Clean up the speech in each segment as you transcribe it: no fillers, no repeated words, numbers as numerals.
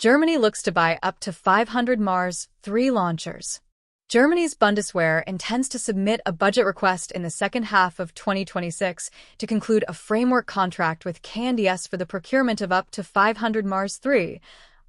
Germany looks to buy up to 500 Mars 3 launchers. Germany's Bundeswehr intends to submit a budget request in the second half of 2026 to conclude a framework contract with KNDS for the procurement of up to 500 Mars 3,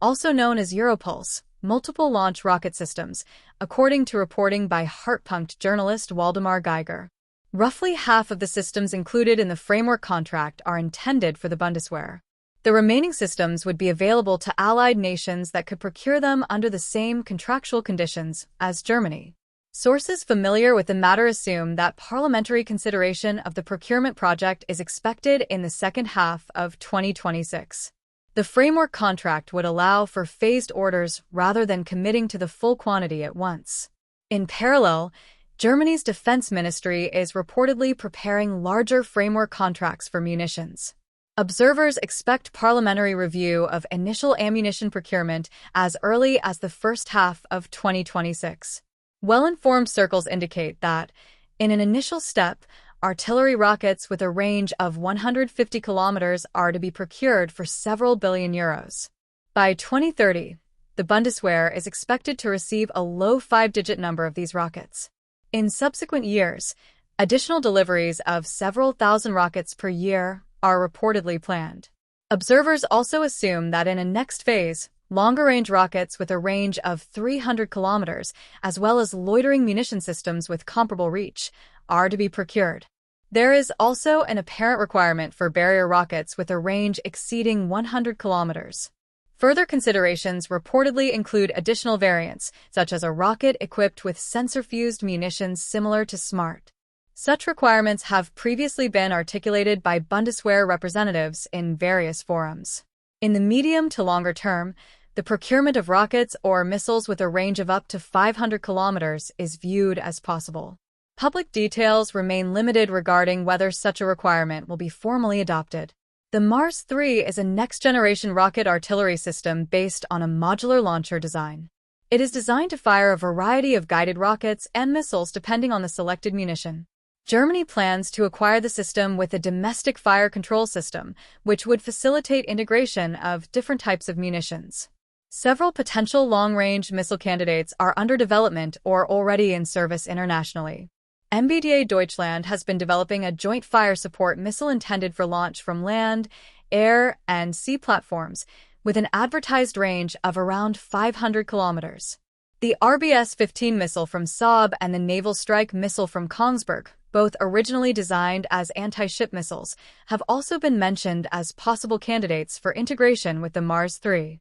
also known as Europulse, multiple launch rocket systems, according to reporting by Hartpunkt journalist Waldemar Geiger. Roughly half of the systems included in the framework contract are intended for the Bundeswehr. The remaining systems would be available to allied nations that could procure them under the same contractual conditions as Germany. Sources familiar with the matter assume that parliamentary consideration of the procurement project is expected in the second half of 2026. The framework contract would allow for phased orders rather than committing to the full quantity at once. In parallel, Germany's defense ministry is reportedly preparing larger framework contracts for munitions. Observers expect parliamentary review of initial ammunition procurement as early as the first half of 2026. Well-informed circles indicate that, in an initial step, artillery rockets with a range of 150 kilometers are to be procured for several billion euros. By 2030, the Bundeswehr is expected to receive a low five-digit number of these rockets. In subsequent years, additional deliveries of several thousand rockets per year are reportedly planned. Observers also assume that in a next phase, longer-range rockets with a range of 300 kilometers, as well as loitering munition systems with comparable reach, are to be procured. There is also an apparent requirement for barrier rockets with a range exceeding 100 kilometers. Further considerations reportedly include additional variants, such as a rocket equipped with sensor-fused munitions similar to SMART. Such requirements have previously been articulated by Bundeswehr representatives in various forums. In the medium to longer term, the procurement of rockets or missiles with a range of up to 500 kilometers is viewed as possible. Public details remain limited regarding whether such a requirement will be formally adopted. The Mars 3 is a next-generation rocket artillery system based on a modular launcher design. It is designed to fire a variety of guided rockets and missiles depending on the selected munition. Germany plans to acquire the system with a domestic fire control system, which would facilitate integration of different types of munitions. Several potential long-range missile candidates are under development or already in service internationally. MBDA Deutschland has been developing a joint fire support missile intended for launch from land, air, and sea platforms, with an advertised range of around 500 kilometers. The RBS-15 missile from Saab and the Naval Strike missile from Kongsberg, both originally designed as anti-ship missiles, have also been mentioned as possible candidates for integration with the Mars 3.